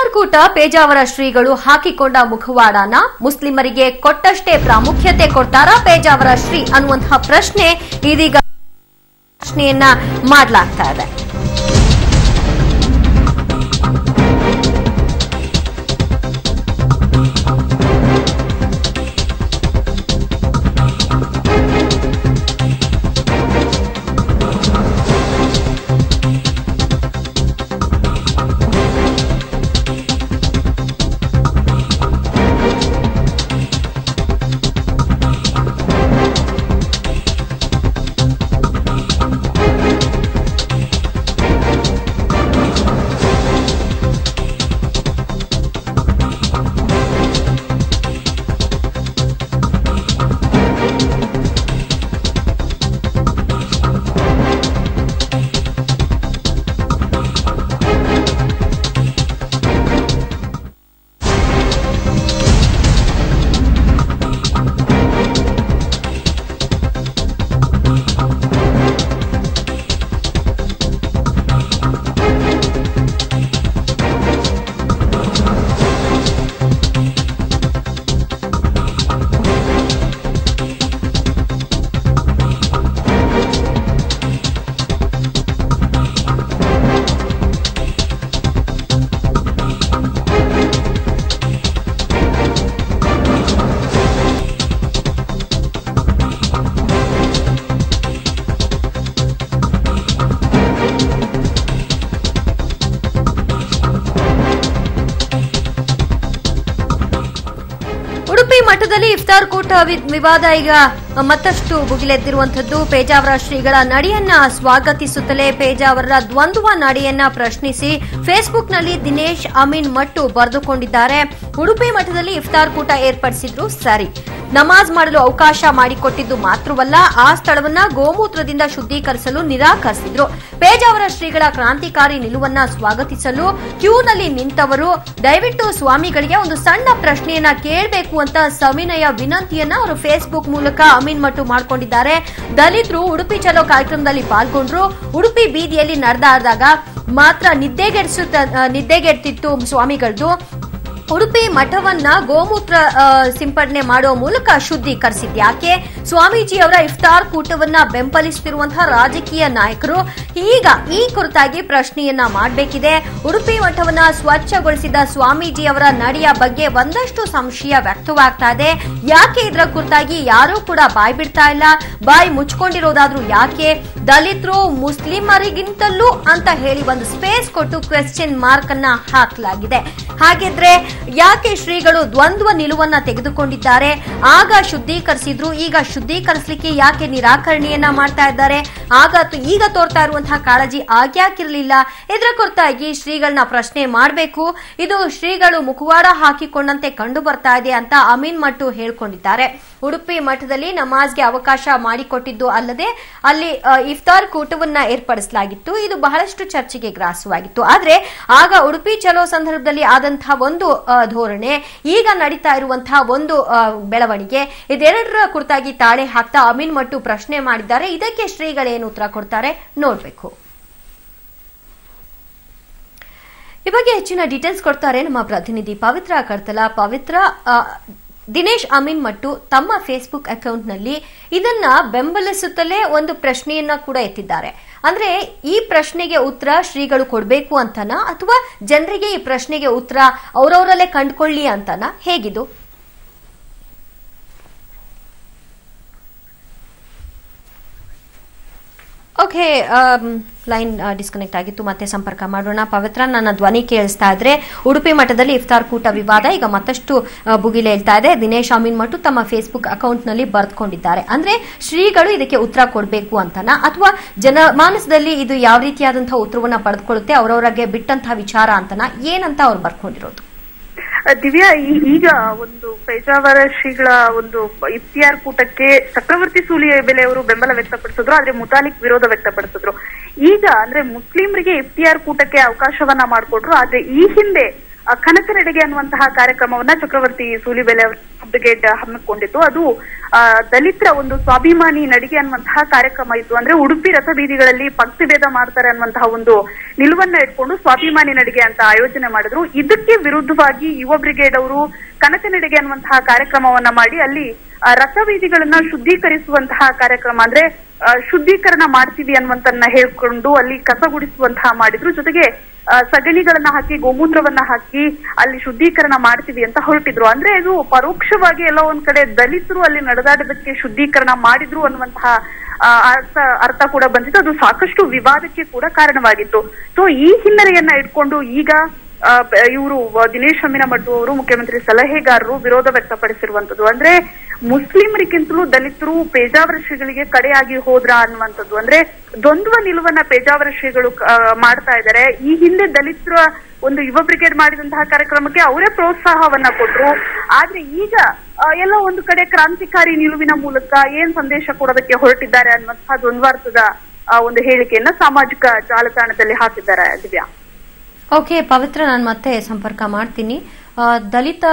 ಇಫ್ತಾರ್ ಕೂಟ ಪೇಜಾವರ ಶ್ರೀಗಳು ಹಾಕಿಕೊಂಡ ಮುಖವಾಡನ ಮುಸ್ಲಿಮರಿಗೆ ಕೊಟ್ಟಷ್ಟೇ ಪ್ರಾಮುಖ್ಯತೆ ಕೊಡ್ತಾರಾ ಪೇಜಾವರ ಶ್ರೀ ಅನ್ನುವಂತಹ ಪ್ರಶ್ನೆ ಇದೀಗ ಪ್ರಶ್ನೆಯನ್ನ ಮಾಡಲಾಗ್ತಾ ಇದೆ. ಉಡುಪಿ ಮಠದಲ್ಲಿ ಇಫ್ತಾರ್ ಕೂಟ ವಿವಾದ ಈಗ ಮತ್ತಷ್ಟು ಭುಗಿಲೆದ್ದಿರುವಂತದ್ದು. ಪೇಜಾವರ ಶ್ರೀಗಳ ನಡೆಯನ್ನ ಸ್ವಾಗತಿಸುತ್ತಲೇ ಪೇಜಾವರರ ದ್ವಂದ್ವ ನಡೆಯನ್ನ ಪ್ರಶ್ನಿಸಿ ಫೇಸ್ಬುಕ್ನಲ್ಲಿ ದಿನೇಶ್ ಅಮೀನ್ ಮಟ್ಟು ಬರೆದುಕೊಂಡಿದ್ದಾರೆ. ಉಡುಪಿ ಮಠದಲ್ಲಿ ಇಫ್ತಾರ್ ಕೂಟ ಏರ್ಪಡಿಸಿದ್ರು ಸರಿ, ನಮಾಜ್ ಮಾಡಲು ಅವಕಾಶ ಮಾಡಿಕೊಟ್ಟಿದ್ದು ಮಾತ್ರವಲ್ಲ, ಆ ಸ್ಥಳವನ್ನ ಗೋಮೂತ್ರದಿಂದ ಶುದ್ಧೀಕರಿಸಲು ನಿರಾಕರಿಸಿದ್ರು. ಪೇಜಾವರ ಶ್ರೀಗಳ ಕ್ರಾಂತಿಕಾರಿ ನಿಲುವನ್ನ ಸ್ವಾಗತಿಸಲು ಕ್ಯೂನಲ್ಲಿ ನಿಂತವರು ದಯವಿಟ್ಟು ಸ್ವಾಮಿಗಳಿಗೆ ಒಂದು ಸಣ್ಣ ಪ್ರಶ್ನೆಯನ್ನ ಕೇಳಬೇಕು ಅಂತ ಸವಿನಯ ವಿನಂತಿಯನ್ನ ಅವರು ಫೇಸ್ಬುಕ್ ಮೂಲಕ ಅಮೀನ್ ಮಟ್ಟು ಮಾಡಿಕೊಂಡಿದ್ದಾರೆ. ದಲಿತರು ಉಡುಪಿ ಚಲೋ ಕಾರ್ಯಕ್ರಮದಲ್ಲಿ ಪಾಲ್ಗೊಂಡ್ರು. ಉಡುಪಿ ಬೀದಿಯಲ್ಲಿ ನಡೆದಾಡಿದಾಗ ಮಾತ್ರ ನಿದ್ದೆಗೆಡ್ತಿತ್ತು ಸ್ವಾಮಿಗಳದು. ಉಡುಪಿ ಮಠವನ್ನ ಗೋಮೂತ್ರ ಸಿಂಪಡಣೆ ಮಾಡುವ ಮೂಲಕ ಶುದ್ಧೀಕರಿಸಿದ್ಯಾಕೆ? ಸ್ವಾಮೀಜಿಯವರ ಇಫ್ತಾರ್ ಕೂಟವನ್ನ ಬೆಂಬಲಿಸುತ್ತಿರುವಂತಹ ರಾಜಕೀಯ ನಾಯಕರು ಈಗ ಈ ಕುರಿತಾಗಿ ಪ್ರಶ್ನೆಯನ್ನ ಮಾಡಬೇಕಿದೆ. ಉಡುಪಿ ಮಠವನ್ನ ಸ್ವಚ್ಛಗೊಳಿಸಿದ ಸ್ವಾಮೀಜಿಯವರ ನಡೆಯ ಬಗ್ಗೆ ಒಂದಷ್ಟು ಸಂಶಯ ವ್ಯಕ್ತವಾಗ್ತಾ ಇದೆ. ಯಾಕೆ ಇದರ ಕುರಿತಾಗಿ ಯಾರೂ ಕೂಡ ಬಾಯ್ ಬಿಡ್ತಾ ಇಲ್ಲ? ಬಾಯಿ ಮುಚ್ಕೊಂಡಿರೋದಾದ್ರೂ ಯಾಕೆ? ದಲಿತರು ಮುಸ್ಲಿಮರಿಗಿಂತಲೂ ಅಂತ ಹೇಳಿ ಒಂದು ಸ್ಪೇಸ್ ಕೊಟ್ಟು ಕ್ವೆಶ್ಚನ್ ಮಾರ್ಕ್ ಅನ್ನ ಹಾಕಲಾಗಿದೆ. ಹಾಗಿದ್ರೆ ಯಾಕೆ ಶ್ರೀಗಳು ದ್ವಂದ್ವ ನಿಲುವನ್ನ ತೆಗೆದುಕೊಂಡಿದ್ದಾರೆ? ಆಗ ಶುದ್ಧೀಕರಿಸಿದ್ರು, ಈಗ ಶುದ್ಧೀಕರಿಸಲಿಕ್ಕೆ ಯಾಕೆ ನಿರಾಕರಣೆಯನ್ನ ಮಾಡ್ತಾ ಇದ್ದಾರೆ? ಈಗ ತೋರ್ತಾ ಇರುವಂತಹ ಕಾಳಜಿ ಆಗ್ಯಾಕಿರಲಿಲ್ಲ? ಇದರ ಕುರಿತಾಗಿ ಶ್ರೀಗಳನ್ನ ಪ್ರಶ್ನೆ ಮಾಡಬೇಕು. ಇದು ಶ್ರೀಗಳು ಮುಖವಾಡ ಹಾಕಿಕೊಂಡಂತೆ ಕಂಡು ಬರ್ತಾ ಇದೆ ಅಂತ ಅಮೀನ್ ಮಟ್ಟು ಹೇಳ್ಕೊಂಡಿದ್ದಾರೆ. ಉಡುಪಿ ಮಠದಲ್ಲಿ ನಮಾಜ್ಗೆ ಅವಕಾಶ ಮಾಡಿಕೊಟ್ಟಿದ್ದು ಅಲ್ಲದೆ ಅಲ್ಲಿ ಇಫ್ತಾರ್ ಕೂಟವನ್ನ ಏರ್ಪಡಿಸಲಾಗಿತ್ತು. ಇದು ಬಹಳಷ್ಟು ಚರ್ಚೆಗೆ ಗ್ರಾಸವಾಗಿತ್ತು. ಆದ್ರೆ ಆಗ ಉಡುಪಿ ಚಲೋ ಸಂದರ್ಭದಲ್ಲಿ ಆದಂತಹ ಒಂದು ಧೋರಣೆ, ಈಗ ನಡೀತಾ ಇರುವಂತಹ ಒಂದು ಬೆಳವಣಿಗೆ, ಇದೆರಡರ ಕುರಿತಾಗಿ ತಾಳೆ ಹಾಕ್ತಾ ಅಮೀನ್ ಮಟ್ಟು ಪ್ರಶ್ನೆ ಮಾಡಿದ್ದಾರೆ. ಇದಕ್ಕೆ ಶ್ರೀಗಳೇನು ಉತ್ತರ ಕೊಡ್ತಾರೆ ನೋಡ್ಬೇಕು. ಈ ಬಗ್ಗೆ ಹೆಚ್ಚಿನ ಡೀಟೇಲ್ಸ್ ಕೊಡ್ತಾರೆ ನಮ್ಮ ಪ್ರತಿನಿಧಿ ಪವಿತ್ರ ಕರ್ತಲ. ಪವಿತ್ರ, ದಿನೇಶ್ ಅಮೀನ್ ಮಟ್ಟು ತಮ್ಮ ಫೇಸ್ಬುಕ್ ಅಕೌಂಟ್ನಲ್ಲಿ ಇದನ್ನ ಬೆಂಬಲಿಸುತ್ತಲೇ ಒಂದು ಪ್ರಶ್ನೆಯನ್ನ ಕೂಡ ಎತ್ತಿದ್ದಾರೆ. ಅಂದ್ರೆ ಈ ಪ್ರಶ್ನೆಗೆ ಉತ್ತರ ಶ್ರೀಗಳು ಕೊಡಬೇಕು ಅಂತನಾ ಅಥವಾ ಜನರಿಗೆ ಈ ಪ್ರಶ್ನೆಗೆ ಉತ್ತರ ಅವರವರಲ್ಲೇ ಕಂಡುಕೊಳ್ಳಿ ಅಂತನಾ? ಹೇಗಿದು? ಓಕೆ, ಲೈನ್ ಡಿಸ್ಕನೆಕ್ಟ್ ಆಗಿತ್ತು, ಮತ್ತೆ ಸಂಪರ್ಕ ಮಾಡೋಣ. ಪವಿತ್ರ, ನನ್ನ ಧ್ವನಿ ಕೇಳಿಸ್ತಾ ಇದ್ರೆ ಉಡುಪಿ ಮಠದಲ್ಲಿ ಇಫ್ತಾರ್ ಕೂಟ ವಿವಾದ ಈಗ ಮತ್ತಷ್ಟು ಭುಗಿಲೇಳ್ತಾ ಇದೆ. ದಿನೇಶ್ ಅಮೀನ್ ಮಟ್ಟು ತಮ್ಮ ಫೇಸ್ಬುಕ್ ಅಕೌಂಟ್ ನಲ್ಲಿ ಬರೆದುಕೊಂಡಿದ್ದಾರೆ. ಅಂದ್ರೆ ಶ್ರೀಗಳು ಇದಕ್ಕೆ ಉತ್ತರ ಕೊಡಬೇಕು ಅಂತನಾ ಅಥವಾ ಜನಮಾನಸದಲ್ಲಿ ಇದು ಯಾವ ರೀತಿಯಾದಂತಹ ಉತ್ತರವನ್ನ ಪಡೆದುಕೊಳ್ಳುತ್ತೆ ಅವರವರಿಗೆ ಬಿಟ್ಟಂತಹ ವಿಚಾರ ಅಂತನಾ? ಏನಂತ ಅವ್ರು ಬರ್ಕೊಂಡಿರೋದು? ದಿವ್ಯಾ, ಈಗ ಒಂದು ಪೇಜಾವರ ಶ್ರೀಗಳ ಒಂದು ಇಫ್ತಿಯಾರ್ ಕೂಟಕ್ಕೆ ಚಕ್ರವರ್ತಿ ಸೂಲಿಬೆಲೆ ಅವರು ಬೆಂಬಲ ವ್ಯಕ್ತಪಡಿಸಿದ್ರು, ಆದ್ರೆ ಮುತಾಲಿಕ್ ವಿರೋಧ ವ್ಯಕ್ತಪಡಿಸಿದ್ರು. ಈಗ ಅಂದ್ರೆ ಮುಸ್ಲಿಮರಿಗೆ ಇಫ್ತಿಯಾರ್ ಕೂಟಕ್ಕೆ ಅವಕಾಶವನ್ನ ಮಾಡಿಕೊಟ್ರು. ಆದ್ರೆ ಈ ಹಿಂದೆ ಕನಕನಡಿಗೆ ಅನ್ನುವಂತಹ ಕಾರ್ಯಕ್ರಮವನ್ನ ಚಕ್ರವರ್ತಿ ಸೂಲಿಬೆಲೆ ಬ್ರಿಗೇಡ್ ಹಮ್ಮಿಕೊಂಡಿತ್ತು. ಅದು ದಲಿತರ ಒಂದು ಸ್ವಾಭಿಮಾನಿ ನಡಿಗೆ ಅನ್ನುವಂತಹ ಕಾರ್ಯಕ್ರಮ ಇತ್ತು. ಅಂದ್ರೆ ಉಡುಪಿ ರಥಬೀದಿಗಳಲ್ಲಿ ಪಂಕ್ತಿ ಭೇದ ಮಾಡ್ತಾರೆ ಅನ್ನುವಂತಹ ಒಂದು ನಿಲುವನ್ನ ಇಟ್ಕೊಂಡು ಸ್ವಾಭಿಮಾನಿ ನಡಿಗೆ ಅಂತ ಆಯೋಜನೆ ಮಾಡಿದ್ರು. ಇದಕ್ಕೆ ವಿರುದ್ಧವಾಗಿ ಯುವ ಬ್ರಿಗೇಡ್ ಅವರು ಕನಕನಡಿಗೆ ಅನ್ನುವಂತಹ ಕಾರ್ಯಕ್ರಮವನ್ನ ಮಾಡಿ ಅಲ್ಲಿ ರಥಬೀದಿಗಳನ್ನ ಶುದ್ಧೀಕರಿಸುವಂತಹ ಕಾರ್ಯಕ್ರಮ, ಅಂದ್ರೆ ಶುದ್ಧೀಕರಣ ಮಾಡ್ತೀವಿ ಅನ್ನುವಂತನ್ನ ಹೇಳ್ಕೊಂಡು ಅಲ್ಲಿ ಕಸ ಗುಡಿಸುವಂತಹ ಮಾಡಿದ್ರು. ಜೊತೆಗೆ ಸಗಣಿಗಳನ್ನ ಹಾಕಿ ಗೋಮೂತ್ರವನ್ನ ಹಾಕಿ ಅಲ್ಲಿ ಶುದ್ಧೀಕರಣ ಮಾಡ್ತೀವಿ ಅಂತ ಹೊರಟಿದ್ರು. ಅಂದ್ರೆ ಇದು ಪರೋಕ್ಷವಾಗಿ ಎಲ್ಲ ಒಂದ್ ಕಡೆ ದಲಿತರು ಅಲ್ಲಿ ನಡೆದಾಡೋದಕ್ಕೆ ಶುದ್ಧೀಕರಣ ಮಾಡಿದ್ರು ಅನ್ನುವಂತಹ ಅರ್ಥ ಕೂಡ ಬಂದಿತ್ತು. ಅದು ಸಾಕಷ್ಟು ವಿವಾದಕ್ಕೆ ಕೂಡ ಕಾರಣವಾಗಿತ್ತು. ಸೊ ಈ ಹಿನ್ನೆಲೆಯನ್ನ ಇಟ್ಕೊಂಡು ಈಗ ಇವರು ದಿನೇಶ್ ಅಮೀನಮಠ ಅವರು ಮುಖ್ಯಮಂತ್ರಿ ಸಲಹೆಗಾರರು ವಿರೋಧ ವ್ಯಕ್ತಪಡಿಸಿರುವಂತದ್ದು. ಅಂದ್ರೆ ಮುಸ್ಲಿಮರಿಗಿಂತಲೂ ದಲಿತರು ಪೇಜಾವರ ಶ್ರೀಗಳಿಗೆ ಕಡೆಯಾಗಿ ಹೋದ್ರ ಅನ್ನುವಂಥದ್ದು. ಅಂದ್ರೆ ದ್ವಂದ್ವ ನಿಲುವನ್ನ ಪೇಜಾವರ ಶ್ರೀಗಳು ಮಾಡ್ತಾ ಇದ್ದಾರೆ. ಈ ಹಿಂದೆ ದಲಿತರ ಒಂದು ಯುವ ಬ್ರಿಗೇಡ್ ಮಾಡಿದಂತಹ ಕಾರ್ಯಕ್ರಮಕ್ಕೆ ಅವರೇ ಪ್ರೋತ್ಸಾಹವನ್ನ ಕೊಟ್ರು. ಆದ್ರೆ ಈಗ ಎಲ್ಲ ಒಂದು ಕಡೆ ಕ್ರಾಂತಿಕಾರಿ ನಿಲುವಿನ ಮೂಲಕ ಏನ್ ಸಂದೇಶ ಕೊಡೋದಕ್ಕೆ ಹೊರಟಿದ್ದಾರೆ ಅನ್ನುವಂತಹ ದ್ವಂದ್ವಾರ್ಥದ ಒಂದು ಹೇಳಿಕೆಯನ್ನ ಸಾಮಾಜಿಕ ಜಾಲತಾಣದಲ್ಲಿ ಹಾಕಿದ್ದಾರೆ. ದಿವ್ಯಾ. ಓಕೆ ಪವಿತ್ರ, ನಾನು ಮತ್ತೆ ಸಂಪರ್ಕ ಮಾಡ್ತೀನಿ. ದಲಿತ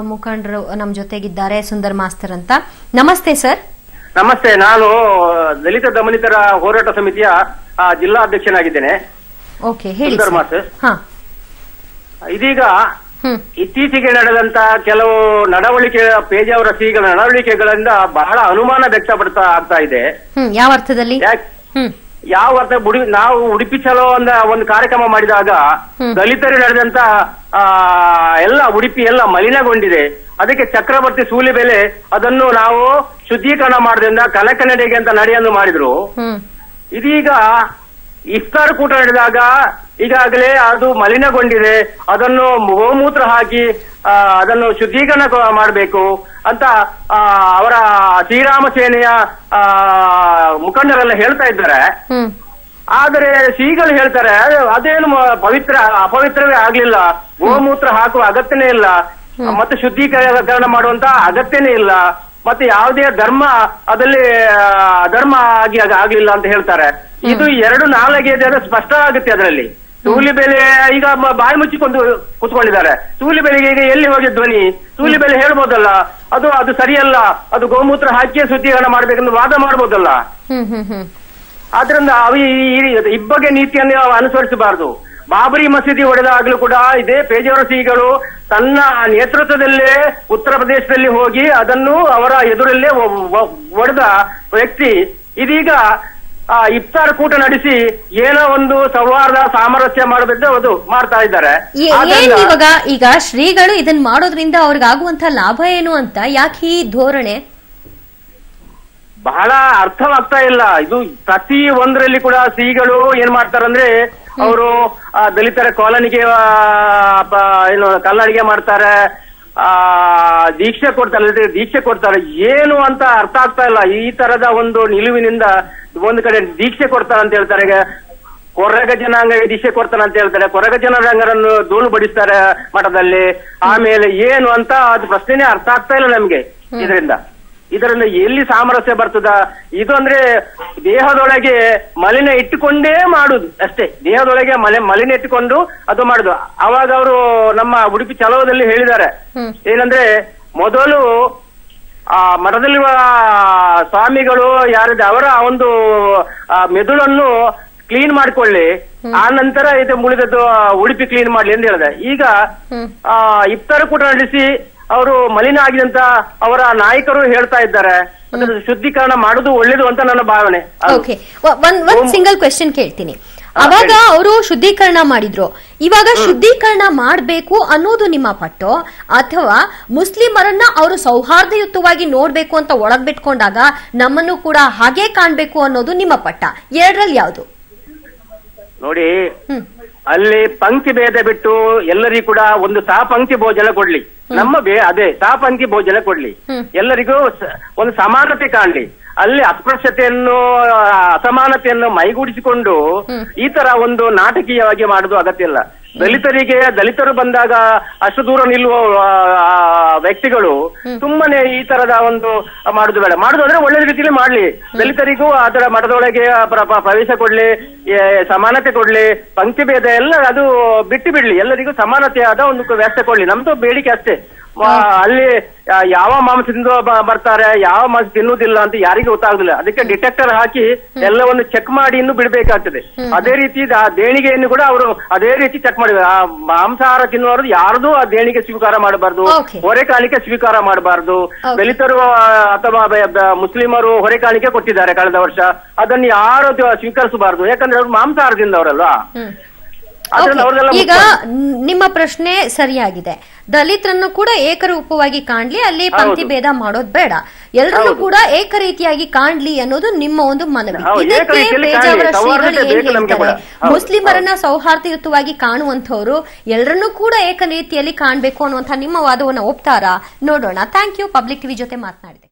ಮುಖಂಡರು ನಮ್ಮ ಜೊತೆಗಿದ್ದಾರೆ, ಸುಂದರ್ ಮಾಸ್ತರ್ ಅಂತ. ನಮಸ್ತೆ ಸರ್. ನಮಸ್ತೆ, ನಾನು ದಲಿತ ದಮನಿತರ ಹೋರಾಟ ಸಮಿತಿಯ ಜಿಲ್ಲಾ ಅಧ್ಯಕ್ಷನಾಗಿದ್ದೇನೆ. ಓಕೆ, ಹೇಳಿ ಸುಂದರ್ ಮಾಸ್ತರ್. ಇದೀಗ ಇತ್ತೀಚೆಗೆ ನಡೆದಂತ ಕೆಲವು ನಡವಳಿಕೆ ಪೇಜಾವರ ಶ್ರೀಗಳ ನಡವಳಿಕೆಗಳಿಂದ ಬಹಳ ಅನುಮಾನ ವ್ಯಕ್ತಪಡ್ತಾ ಆಗ್ತಾ ಇದೆ. ಯಾವ ಅರ್ಥದಲ್ಲಿ? ಯಾವ ಅರ್ಥ? ನಾವು ಉಡುಪಿ ಚಲೋ ಒಂದು ಕಾರ್ಯಕ್ರಮ ಮಾಡಿದಾಗ ದಲಿತರು ನಡೆದಂತ ಎಲ್ಲ ಉಡುಪಿ ಎಲ್ಲ ಮಲಿನಗೊಂಡಿದೆ. ಅದಕ್ಕೆ ಚಕ್ರವರ್ತಿ ಸೂಲಿಬೆಲೆ ಅದನ್ನು ನಾವು ಶುದ್ಧೀಕರಣ ಮಾಡೋದ್ರಿಂದ ಕನಕನಡಿಗೆ ಅಂತ ನಡೆಯನ್ನು ಮಾಡಿದ್ರು. ಇದೀಗ ಇಫ್ತಾರ್ ಕೂಟ ನಡೆದಾಗ ಈಗಾಗಲೇ ಅದು ಮಲಿನಗೊಂಡಿದೆ, ಅದನ್ನು ಗೋಮೂತ್ರ ಹಾಕಿ ಅದನ್ನು ಶುದ್ಧೀಕರಣ ಮಾಡಬೇಕು ಅಂತ ಅವರ ಶ್ರೀರಾಮ ಸೇನೆಯ ಮುಖಂಡರೆಲ್ಲ ಹೇಳ್ತಾ ಇದ್ದಾರೆ. ಆದರೆ ಶ್ರೀಗಳು ಹೇಳ್ತಾರೆ ಅದೇನು ಅಪವಿತ್ರವೇ ಆಗ್ಲಿಲ್ಲ, ಗೋಮೂತ್ರ ಹಾಕುವ ಅಗತ್ಯನೇ ಇಲ್ಲ, ಮತ್ತೆ ಶುದ್ಧೀಕರಣ ಮಾಡುವಂತ ಅಗತ್ಯನೇ ಇಲ್ಲ, ಮತ್ತೆ ಯಾವುದೇ ಧರ್ಮ ಅದಲ್ಲಿ ಅಧರ್ಮ ಆಗ್ಲಿಲ್ಲ ಅಂತ ಹೇಳ್ತಾರೆ. ಇದು ಎರಡು ನಾಲ್ಗೆ ಸ್ಪಷ್ಟ ಆಗುತ್ತೆ ಅದರಲ್ಲಿ. ಸೂಲಿಬೆಲೆ ಈಗ ಬಾಯಿ ಮುಚ್ಚಿಕೊಂಡು ಕುತ್ಕೊಂಡಿದ್ದಾರೆ. ಸೂಲಿಬೆಲೆಗೆ ಈಗ ಎಲ್ಲಿ ಹೋಗಿ ಧ್ವನಿ? ಸೂಲಿಬೆಲೆ ಹೇಳ್ಬೋದಲ್ಲ ಅದು ಸರಿಯಲ್ಲ, ಅದು ಗೋಮೂತ್ರ ಹಾಕಿಯೇ ಶುದ್ಧೀಕರಣ ಮಾಡ್ಬೇಕಂತ ವಾದ ಮಾಡ್ಬೋದಲ್ಲ. ಆದ್ರಿಂದ ಇಬ್ಬಗೆ ನೀತಿಯನ್ನು ಅನುಸರಿಸಬಾರದು. ಬಾಬರಿ ಮಸೀದಿ ಹೊಡೆದಾಗ್ಲೂ ಕೂಡ ಇದೇ ಪೇಜಾವರ ಶ್ರೀಗಳು ತನ್ನ ನೇತೃತ್ವದಲ್ಲೇ ಉತ್ತರ ಪ್ರದೇಶದಲ್ಲಿ ಹೋಗಿ ಅದನ್ನು ಅವರ ಎದುರಲ್ಲೇ ಹೊಡೆದ ವ್ಯಕ್ತಿ ಇದೀಗ ಇಫ್ತಾರ್ ಕೂಟ ನಡೆಸಿ ಏನೋ ಒಂದು ಸೌಹಾರ್ದ ಸಾಮರಸ್ಯ ಮಾಡಬೇಕು ಅದು ಮಾಡ್ತಾ ಇದ್ದಾರೆ. ಈಗ ಶ್ರೀಗಳು ಇದನ್ನ ಮಾಡೋದ್ರಿಂದ ಅವ್ರಿಗಾಗುವಂತ ಲಾಭ ಏನು ಅಂತ ಯಾಕೆ ಈ ಧೋರಣೆ ಬಹಳ ಅರ್ಥವಾಗ್ತಾ ಇಲ್ಲ. ಇದು ಪ್ರತಿ ಒಂದರಲ್ಲಿ ಕೂಡ ಶ್ರೀಗಳು ಏನ್ ಮಾಡ್ತಾರಂದ್ರೆ ಅವರು ದಲಿತರ ಕಾಲೋನಿಗೆ ಏನು ಕಲ್ಲಡಿಗೆ ಮಾಡ್ತಾರೆ, ದೀಕ್ಷೆ ಕೊಡ್ತಾರೆ. ಏನು ಅಂತ ಅರ್ಥ ಆಗ್ತಾ ಇಲ್ಲ. ಈ ತರದ ಒಂದು ನಿಲುವಿನಿಂದ ಒಂದು ಕಡೆ ದೀಕ್ಷೆ ಕೊಡ್ತಾರೆ ಅಂತ ಹೇಳ್ತಾರೆ, ಕೊರಗ ಜನಾಂಗ ದೀಕ್ಷೆ ಕೊಡ್ತಾರೆ ಅಂತ ಹೇಳ್ತಾರೆ, ಕೊರಗ ಜನಾಂಗರನ್ನು ಧೂಳು ಬಡಿಸ್ತಾರೆ ಮಠದಲ್ಲಿ. ಆಮೇಲೆ ಏನು ಅಂತ ಅದು ಪ್ರಶ್ನೆನೇ ಅರ್ಥ ಆಗ್ತಾ ಇಲ್ಲ ನಮ್ಗೆ. ಇದರಿಂದ ಎಲ್ಲಿ ಸಾಮರಸ್ಯ ಬರ್ತದ? ಇದು ಅಂದ್ರೆ ದೇಹದೊಳಗೆ ಮಲಿನ ಇಟ್ಟುಕೊಂಡೇ ಮಾಡುದು ಅಷ್ಟೇ. ದೇಹದೊಳಗೆ ಮಲಿನ ಇಟ್ಟುಕೊಂಡು ಅದು ಮಾಡುದು. ಅವಾಗ ಅವರು ನಮ್ಮ ಉಡುಪಿ ಚಲೋದಲ್ಲಿ ಹೇಳಿದ್ದಾರೆ ಏನಂದ್ರೆ, ಮೊದಲು ಮಠದಲ್ಲಿರುವ ಸ್ವಾಮಿಗಳು ಯಾರಿದೆ ಅವರ ಒಂದು ಮೆದುಳನ್ನು ಕ್ಲೀನ್ ಮಾಡ್ಕೊಳ್ಳಿ, ಆ ನಂತರ ಇದು ಉಳಿದದ್ದು ಉಡುಪಿ ಕ್ಲೀನ್ ಮಾಡ್ಲಿ ಅಂತ ಹೇಳಿದೆ. ಈಗ ಇಫ್ತಾರ್ ಕೂಟ ನಡೆಸಿ ಅವರು ಮಲಿನ ಆಗಿದಂತ ಅವರ ನಾಯಕರು ಹೇಳ್ತಾ ಇದ್ದಾರೆ ಶುದ್ಧೀಕರಣ ಮಾಡುದು ಒಳ್ಳೇದು ಅಂತ ನನ್ನ ಭಾವನೆ. ಒಂದ್ ಸಿಂಗಲ್ ಕ್ವೆಶ್ಚನ್ ಕೇಳ್ತೀನಿ. ಅವಾಗ ಅವರು ಶುದ್ಧೀಕರಣ ಮಾಡಿದ್ರು, ಇವಾಗ ಶುದ್ಧೀಕರಣ ಮಾಡಬೇಕು ಅನ್ನೋದು ನಿಮ್ಮ ಪಟ್ಟು, ಅಥವಾ ಮುಸ್ಲಿಮರನ್ನ ಅವರು ಸೌಹಾರ್ದಯುತವಾಗಿ ನೋಡ್ಬೇಕು ಅಂತ ಒಳಗ್ ಬಿಟ್ಕೊಂಡಾಗ ನಮ್ಮನ್ನು ಕೂಡ ಹಾಗೆ ಕಾಣ್ಬೇಕು ಅನ್ನೋದು ನಿಮ್ಮ ಪಟ್ಟ? ಎರಡರಲ್ಲಿ ಯಾವುದು? ನೋಡಿ, ಅಲ್ಲಿ ಪಂಕ್ತಿ ಭೇದ ಬಿಟ್ಟು ಎಲ್ಲರಿಗೂ ಕೂಡ ಒಂದು ಸಹಪಂಕ್ತಿ ಭೋಜನ ಕೊಡ್ಲಿ, ನಮ್ಮ ಅದೇ ಸಹಪಂಕ್ತಿ ಭೋಜನ ಕೊಡ್ಲಿ, ಎಲ್ಲರಿಗೂ ಒಂದು ಸಮಾನತೆ ಕಾಣ್ಲಿ. ಅಲ್ಲಿ ಅಸ್ಪೃಶ್ಯತೆಯನ್ನು ಅಸಮಾನತೆಯನ್ನು ಮೈಗೂಡಿಸಿಕೊಂಡು ಈ ತರ ಒಂದು ನಾಟಕೀಯವಾಗಿ ಮಾಡುವುದು ಅಗತ್ಯ ಇಲ್ಲ. ದಲಿತರು ಬಂದಾಗ ಅಷ್ಟು ದೂರ ನಿಲ್ಲುವ ವ್ಯಕ್ತಿಗಳು ಸುಮ್ಮನೆ ಈ ತರದ ಒಂದು ಮಾಡುದು ಬೇಡ. ಮಾಡುದು ಅಂದ್ರೆ ಒಳ್ಳೆ ರೀತಿಯಲ್ಲಿ ಮಾಡ್ಲಿ, ದಲಿತರಿಗೂ ಅದರ ಮಠದೊಳಗೆ ಪ್ರವೇಶ ಕೊಡ್ಲಿ, ಸಮಾನತೆ ಕೊಡ್ಲಿ, ಪಂಕ್ತಿ ಭೇದ ಎಲ್ಲ ಅದು ಬಿಟ್ಟು ಬಿಡ್ಲಿ, ಎಲ್ಲರಿಗೂ ಸಮಾನತೆಯಾದ ಒಂದು ವ್ಯವಸ್ಥೆ ಕೊಡ್ಲಿ. ನಮ್ದು ಬೇಡಿಕೆ ಅಷ್ಟೇ. ಅಲ್ಲಿ ಯಾವ ಮಾಂಸದಿಂದ ಬರ್ತಾರೆ, ಯಾವ ಮಾಂಸ ತಿನ್ನುವುದಿಲ್ಲ ಅಂತ ಯಾರಿಗೂ ಗೊತ್ತಾಗುದಿಲ್ಲ. ಅದಕ್ಕೆ ಡಿಟೆಕ್ಟರ್ ಹಾಕಿ ಎಲ್ಲವನ್ನು ಚೆಕ್ ಮಾಡಿ ಇನ್ನು ಬಿಡಬೇಕಾಗ್ತದೆ. ಅದೇ ರೀತಿ ದೇಣಿಗೆಯನ್ನು ಕೂಡ ಅವರು ಅದೇ ರೀತಿ ಚೆಕ್ ಮಾಡಿದ್ದಾರೆ. ಆ ಮಾಂಸಾಹಾರ ತಿನ್ನುವರು ಯಾರ್ದು ಆ ದೇಣಿಗೆ ಸ್ವೀಕಾರ ಮಾಡಬಾರ್ದು, ಹೊರೆಕಾಣಿಕೆ ಸ್ವೀಕಾರ ಮಾಡಬಾರ್ದು. ದಲಿತರು ಅಥವಾ ಮುಸ್ಲಿಮರು ಹೊರೆಕಾಣಿಕೆ ಕೊಟ್ಟಿದ್ದಾರೆ ಕಳೆದ ವರ್ಷ, ಅದನ್ನು ಯಾರು ಸ್ವೀಕರಿಸಬಾರ್ದು, ಯಾಕಂದ್ರೆ ಅವರು ಮಾಂಸಾಹಾರದಿಂದವರಲ್ವಾ. ಈಗ ನಿಮ್ಮ ಪ್ರಶ್ನೆ ಸರಿಯಾಗಿದೆ. ದಲಿತರನ್ನು ಕೂಡ ಏಕರೂಪವಾಗಿ ಕಾಣ್ಲಿ, ಅಲ್ಲಿ ಪಂಕ್ತಿ ಭೇದ ಮಾಡೋದ್ ಬೇಡ, ಎಲ್ಲರನ್ನು ಕೂಡ ಏಕ ರೀತಿಯಾಗಿ ಕಾಣ್ಲಿ ಅನ್ನೋದು ನಿಮ್ಮ ಒಂದು ಮನವಿ. ಇದಕ್ಕೆ ಪೇಜಾವರ ಶ್ರೀಗಳು ಏನ್ ಹೇಳ್ತಾರೆ, ಮುಸ್ಲಿಮರನ್ನ ಸೌಹಾರ್ದಯುತವಾಗಿ ಕಾಣುವಂತವ್ರು ಎಲ್ಲರನ್ನೂ ಕೂಡ ಏಕ ರೀತಿಯಲ್ಲಿ ಕಾಣ್ಬೇಕು ಅನ್ನುವಂತ ನಿಮ್ಮ ವಾದವನ್ನ ಒಪ್ತಾರಾ? ನೋಡೋಣ. Thank you. ಪಬ್ಲಿಕ್ ಟಿವಿ ಜೊತೆ ಮಾತನಾಡಿದೆ.